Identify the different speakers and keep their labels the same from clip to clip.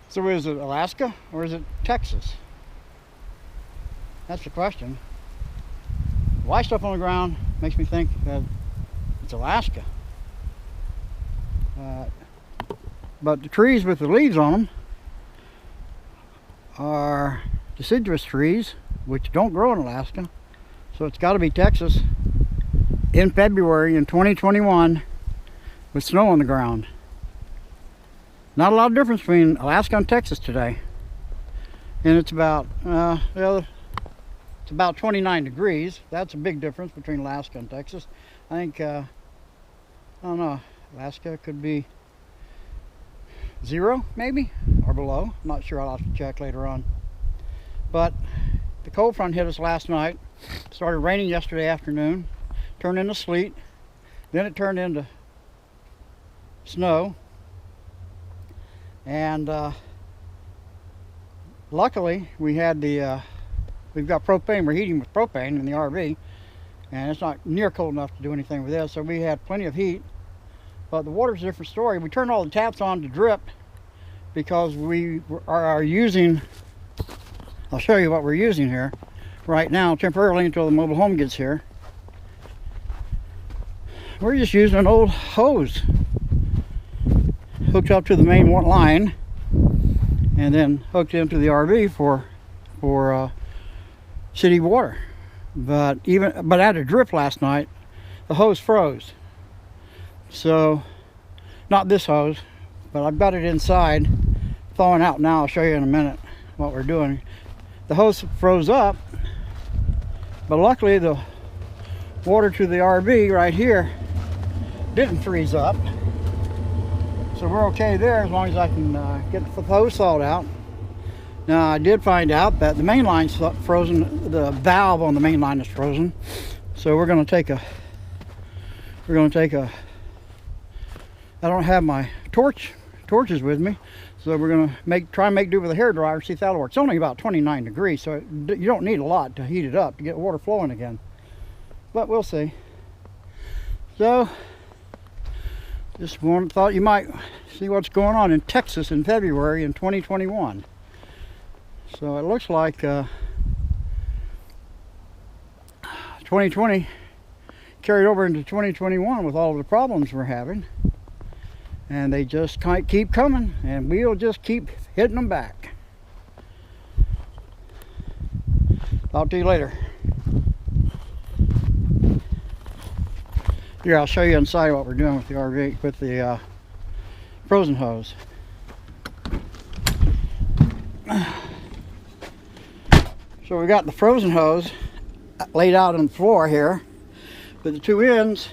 Speaker 1: So is it Alaska or is it Texas? That's the question. White stuff on the ground makes me think that it's Alaska. But the trees with the leaves on them are deciduous trees, which don't grow in Alaska. So it's got to be Texas in February in 2021 with snow on the ground. Not a lot of difference between Alaska and Texas today. And it's about, it's about 29 degrees. That's a big difference between Alaska and Texas. I think, I don't know, Alaska could be 0 maybe, or below. I'm not sure, I'll have to check later on. But the cold front hit us last night. Started raining yesterday afternoon, turned into sleet, then it turned into snow. And luckily we had we've got propane. We're heating with propane in the RV, and it's not near cold enough to do anything with this, so we had plenty of heat. But the water's a different story. We turned all the taps on to drip because we are using, I'll show you what we're using here right now temporarily until the mobile home gets here. We're just using an old hose hooked up to the main line and then hooked into the RV for city water. But I had a drip last night. The hose froze. So, not this hose, but I've got it inside thawing out now. I'll show you in a minute what we're doing. The hose froze up, but luckily the water to the RV right here didn't freeze up. So we're okay there as long as I can get the hose thawed out. Now I did find out that the main line's frozen, the valve on the main line is frozen. So we're gonna take a, I don't have my torches with me, so we're gonna try and make do with a hairdryer, see if that'll work. It's only about 29 degrees, so you don't need a lot to heat it up to get water flowing again. But we'll see. So, just thought you might see what's going on in Texas in February in 2021. So it looks like 2020 carried over into 2021 with all of the problems we're having. And they just keep coming, and we'll just keep hitting them back. Talk to you later. Here, I'll show you inside what we're doing with the RV, with the frozen hose. So we got the frozen hose laid out on the floor here, with the two ends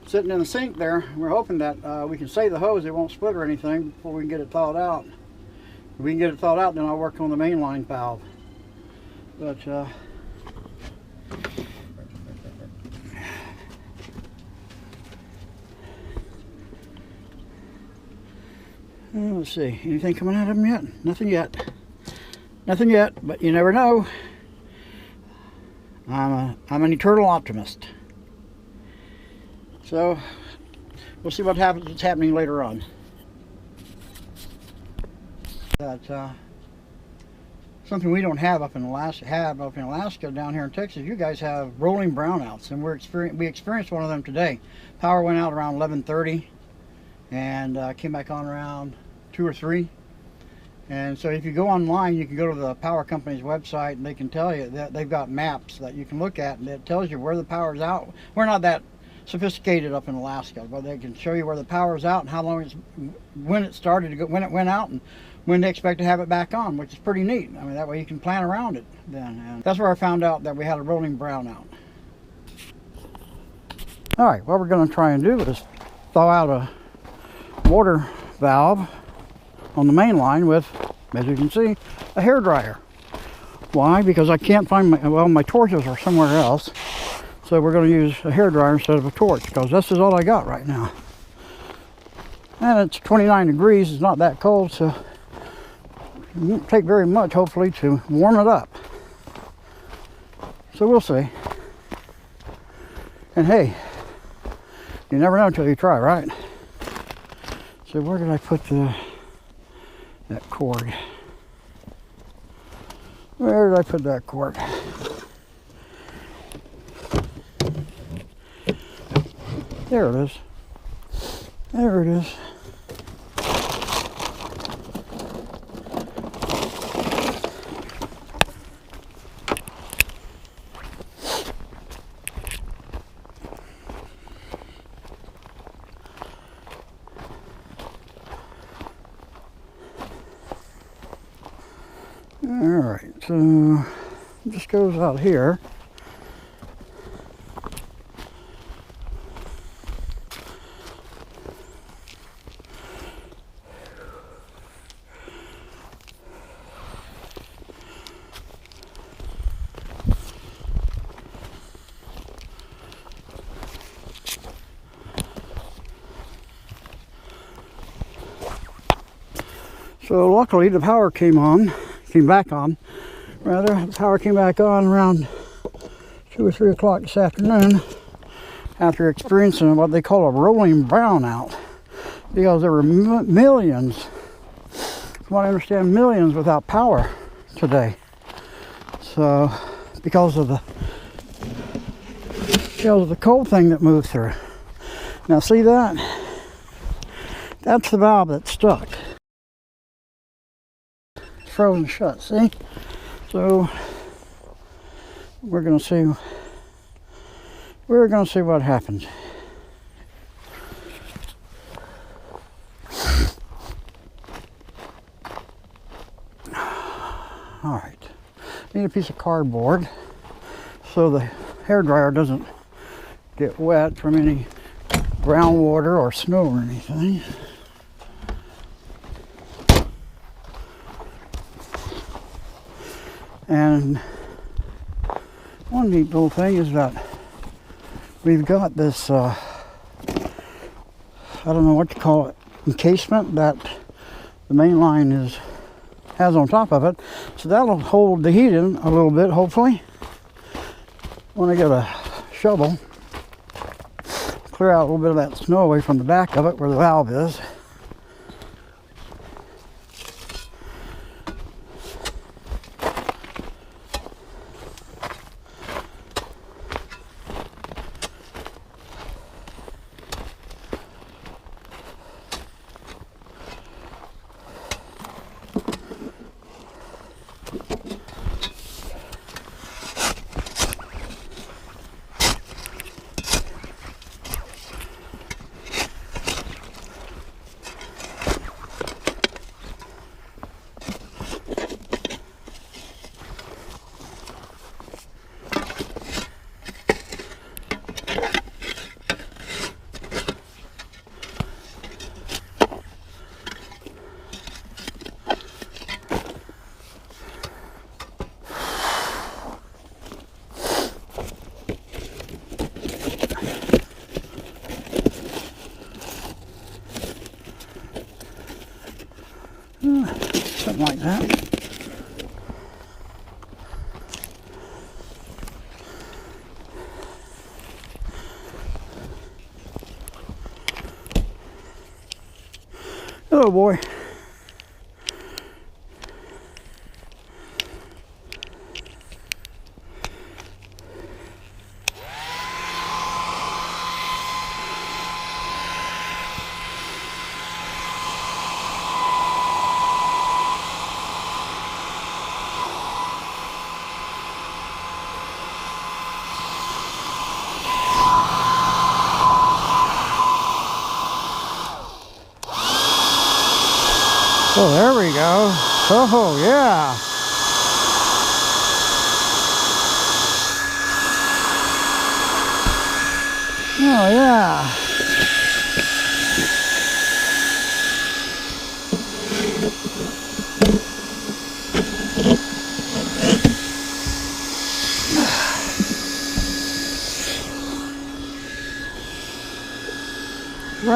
Speaker 1: sitting in the sink there. We're hoping that we can save the hose, it won't split or anything before we can get it thawed out. If we can get it thawed out, then I'll work on the main line valve. But let's see, anything coming out of them yet? Nothing yet. Nothing yet, but you never know. I'm an eternal optimist. So we'll see what happens. What's happening later on. That's something we don't have up in Alaska. Down here in Texas, you guys have rolling brownouts, and we experienced one of them today. Power went out around 11:30, and came back on around 2 or 3. And so if you go online, you can go to the power company's website, and they can tell you that they've got maps that you can look at, and it tells you where the power's out. We're not that sophisticated up in Alaska, but they can show you where the power's out and how long when it started to go, when it went out, and when they expect to have it back on, which is pretty neat. I mean, that way you can plan around it then. And that's where I found out that we had a rolling brownout. All right, what we're going to try and do is thaw out a water valve on the main line with, as you can see, a hairdryer. Why? Because I can't find my torches are somewhere else. So we're going to use a hairdryer instead of a torch, because this is all I got right now. And it's 29 degrees, it's not that cold, so it won't take very much, hopefully, to warm it up. So we'll see. And hey, you never know until you try, right? So where did I put that cord? Where did I put that cord? There it is. There it is. Alright, so it just goes out here. So luckily the power came back on. Rather, the power came back on around 2 or 3 o'clock this afternoon after experiencing what they call a rolling brownout, because there were millions, from what I understand, millions without power today. So because of the cold thing that moved through. Now see that? That's the valve that's stuck. It's frozen shut, see? So we're gonna see what happens. All right, need a piece of cardboard so the hairdryer doesn't get wet from any groundwater or snow or anything. And one neat little thing is that we've got this, I don't know what to call it, encasement that the main line has on top of it. So that'll hold the heat in a little bit, hopefully. When I get a shovel, clear out a little bit of that snow away from the back of it where the valve is. Something like that. Oh boy. Oh, there we go. Oh, yeah. Oh, yeah.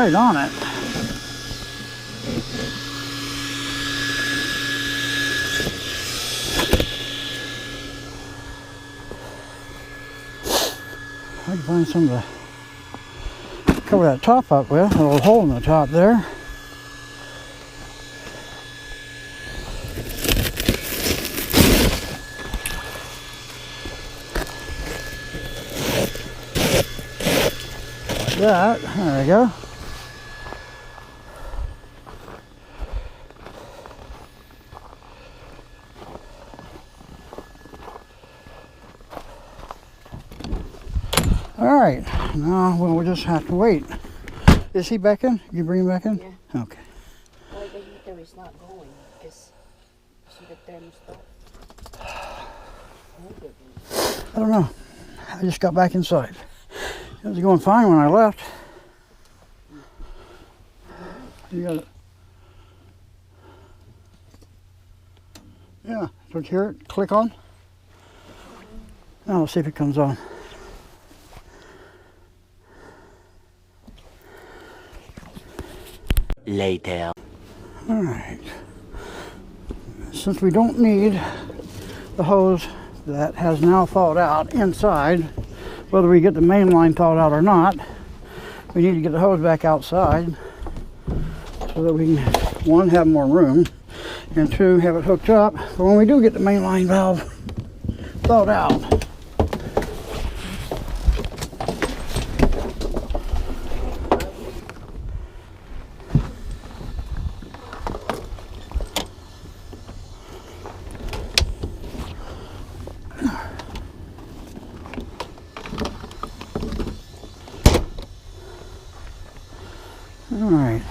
Speaker 1: right on it. I can find some to cover that top up with, a little hole in the top there. Like that, there we go. All right, now we'll just have to wait. Is he back in? You bring him back in?
Speaker 2: Yeah.
Speaker 1: Okay.
Speaker 2: Well, the heater is not going because see the thermostat.
Speaker 1: I don't know. I just got back inside. It was going fine when I left. You got it. Yeah, don't you hear it? Click on. Now let's see if it comes on.
Speaker 3: Later.
Speaker 1: All right. Since we don't need the hose that has now thawed out inside, whether we get the main line thawed out or not, we need to get the hose back outside so that we can, one, have more room, and two, have it hooked up for when we do get the main line valve thawed out. All right.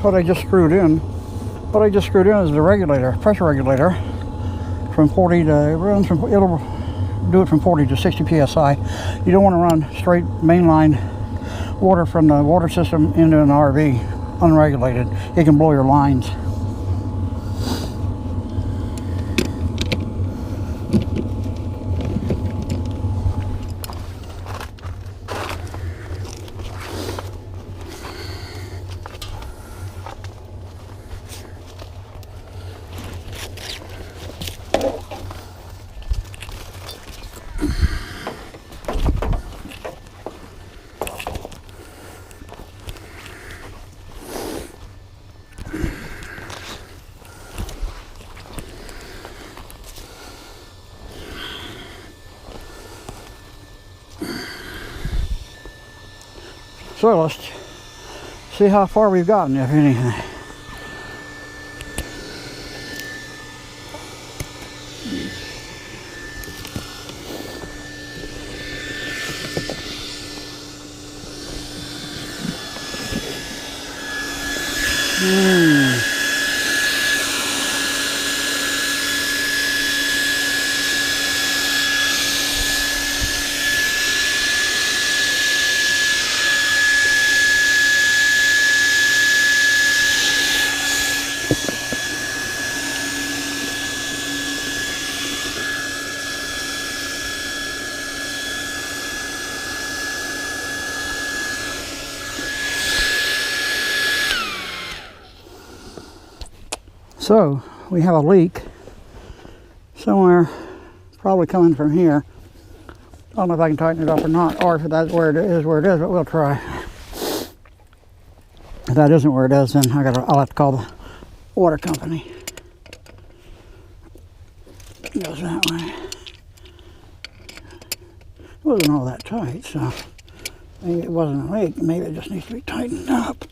Speaker 1: What I just screwed in is the regulator, pressure regulator, from 40 to, it'll do it from 40 to 60 psi. You don't want to run straight mainline water from the water system into an RV unregulated. It can blow your lines. So let's see how far we've gotten, if anything. So we have a leak somewhere, probably coming from here. I don't know if I can tighten it up or not, or if that's where it is, but we'll try. If that isn't where it is, then I'll have to call the water company. It goes that way. It wasn't all that tight, so maybe it wasn't a leak. Maybe it just needs to be tightened up.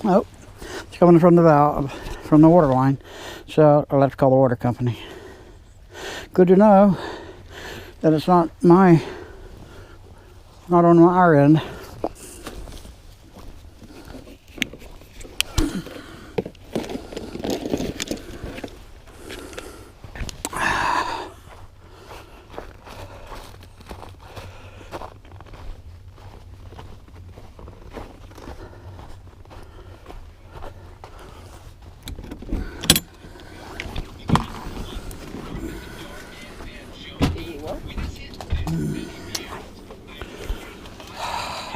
Speaker 1: Nope, it's coming from the valve, from the water line, so I'll have to call the water company. Good to know that it's not on our end.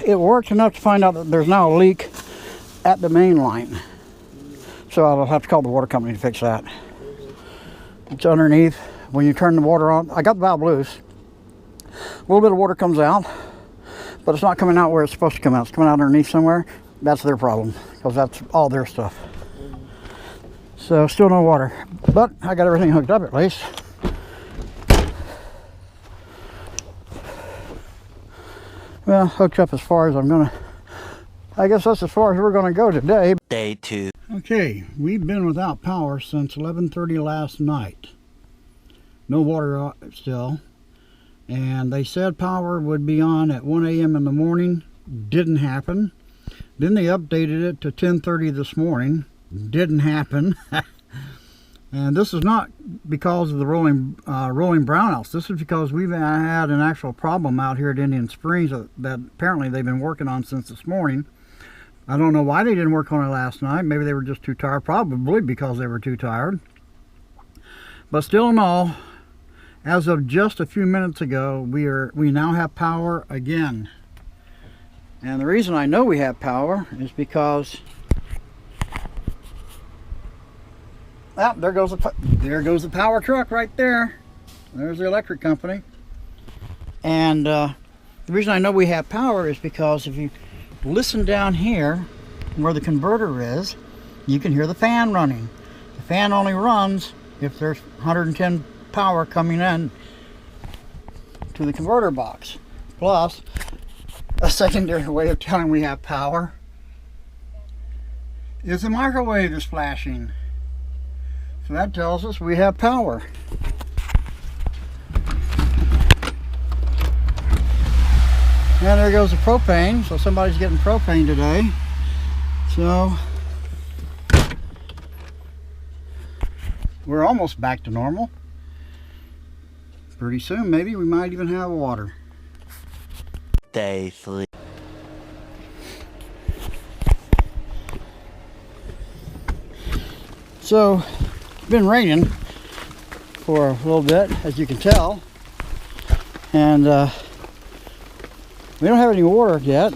Speaker 1: It worked enough to find out that there's now a leak at the main line. So I'll have to call the water company to fix that. It's underneath. When you turn the water on, I got the valve loose. A little bit of water comes out, but it's not coming out where it's supposed to come out. It's coming out underneath somewhere. That's their problem, because that's all their stuff. So still no water, but I got everything hooked up at least. Well, hooked up as far as I guess that's as far as we're gonna go today.
Speaker 3: Day 2.
Speaker 1: Okay, we've been without power since 11:30 last night. No water still. And they said power would be on at 1 a.m. in the morning. Didn't happen. Then they updated it to 10:30 this morning. Didn't happen. And this is not because of the rolling brownouts. This is because we've had an actual problem out here at Indian Springs that apparently they've been working on since this morning. I don't know why they didn't work on it last night. Maybe they were just too tired. Probably because they were too tired. But still in all, as of just a few minutes ago, we now have power again. And the reason I know we have power is because there goes the power truck right there. There's the electric company. And the reason I know we have power is because if you listen down here where the converter is, you can hear the fan running. The fan only runs if there's 110 power coming in to the converter box. Plus, a secondary way of telling we have power is the microwave is flashing. So that tells us we have power. And there goes the propane. So somebody's getting propane today. So we're almost back to normal. Pretty soon maybe we might even have water.
Speaker 3: Day 3.
Speaker 1: So it's been raining for a little bit, as you can tell, and we don't have any water yet,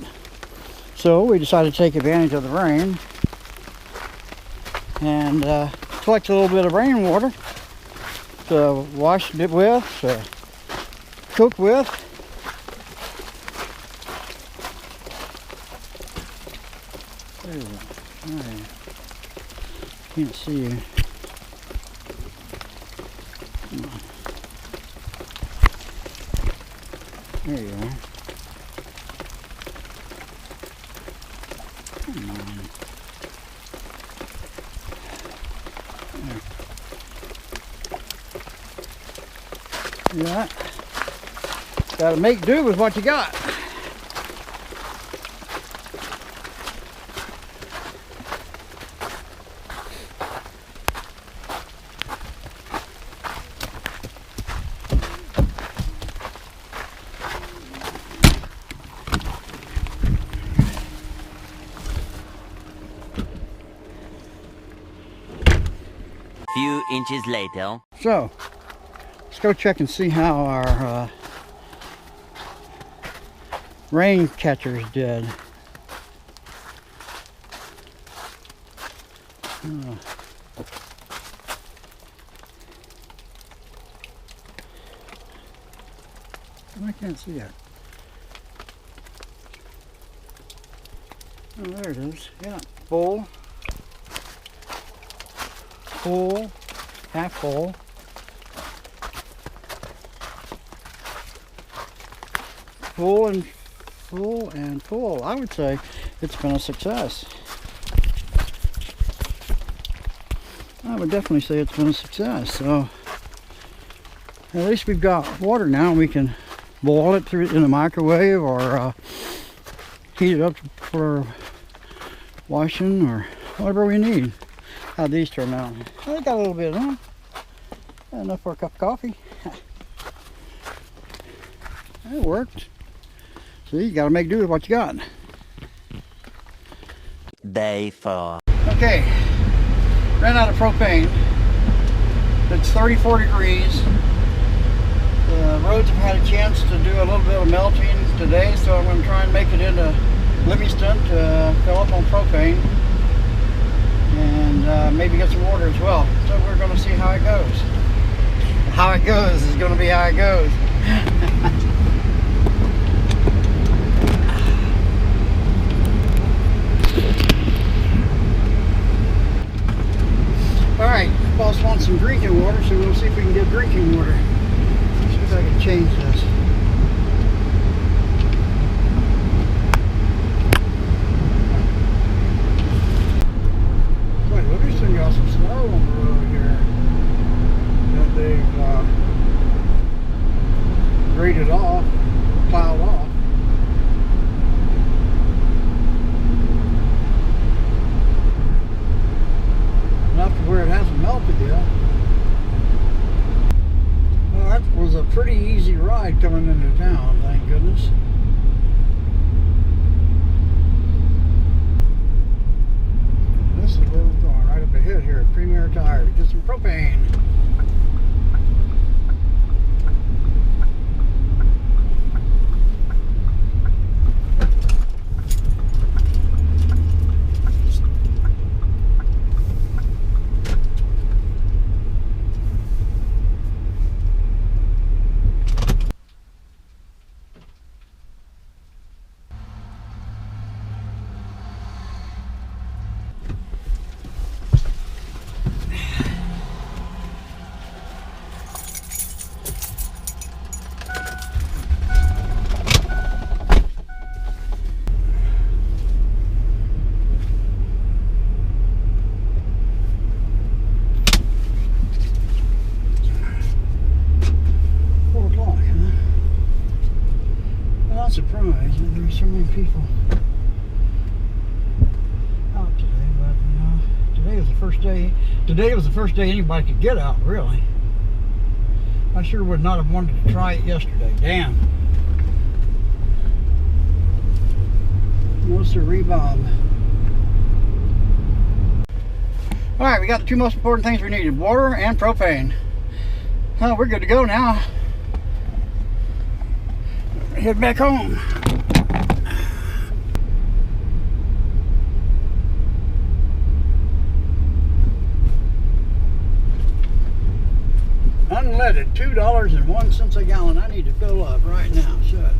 Speaker 1: so we decided to take advantage of the rain and collect a little bit of rainwater to wash it with, to cook with. There you go. Right. Can't see you. Come on. There you are. Come on. There. See that? Gotta make do with what you got.
Speaker 3: Few inches later.
Speaker 1: So, let's go check and see how our rain catchers did. I can't see it. Oh, there it is. Yeah, full. Full, half full, full and full and full. I would say it's been a success. I would definitely say it's been a success. So at least we've got water now. We can boil it through in a microwave or heat it up for washing or whatever we need. How'd these turn out? They got a little bit on. Enough for a cup of coffee. It worked. See, you gotta make do with what you got.
Speaker 3: Day 4.
Speaker 1: Okay, ran out of propane. It's 34 degrees. The roads have had a chance to do a little bit of melting today, so I'm going to try and make it into Livingston to fill up on propane. And maybe get some water as well. So we're going to see how it goes. How it goes is going to be how it goes. Alright, boss wants some drinking water, so we'll see if we can get drinking water. See if I can change this. Got some snow on the road here that they've graded off, plowed off. Enough to where it hasn't melted yet. Well, that was a pretty easy ride coming into town, thank goodness. This is where we're going, right up ahead here at Premier Tire to get some propane. Surprised that there were so many people out today, but you know, today was the first day. Today was the first day anybody could get out, really. I sure would not have wanted to try it yesterday. Damn. No siree, Bob. All right, we got the two most important things we needed: water and propane. Oh, we're good to go now. Head back home. Unleaded, $2.01 a gallon. I need to fill up right now. Shut.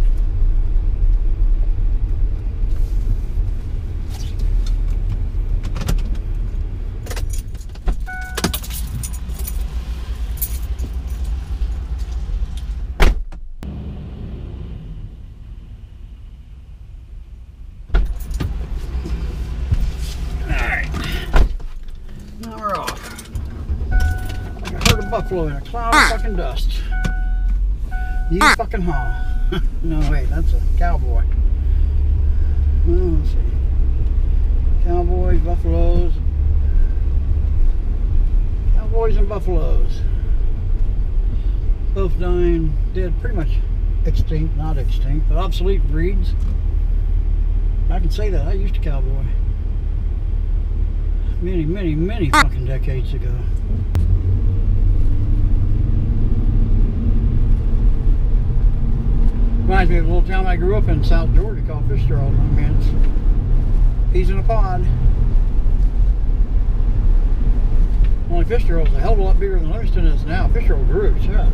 Speaker 1: Buffalo in a cloud of fucking dust. You fucking haul. No, wait, that's a cowboy. Oh, let's see. Cowboys, buffaloes. Cowboys and buffaloes. Both dying, dead, pretty much extinct, not extinct, but obsolete breeds. I can say that. I used to cowboy. Many, many, many fucking decades ago. Reminds me of a little town I grew up in, South Georgia, called Fitzgerald. I mean, it's peas in a pod. Only Fitzgerald's a hell of a lot bigger than Livingston is now. Fitzgerald grew, shit.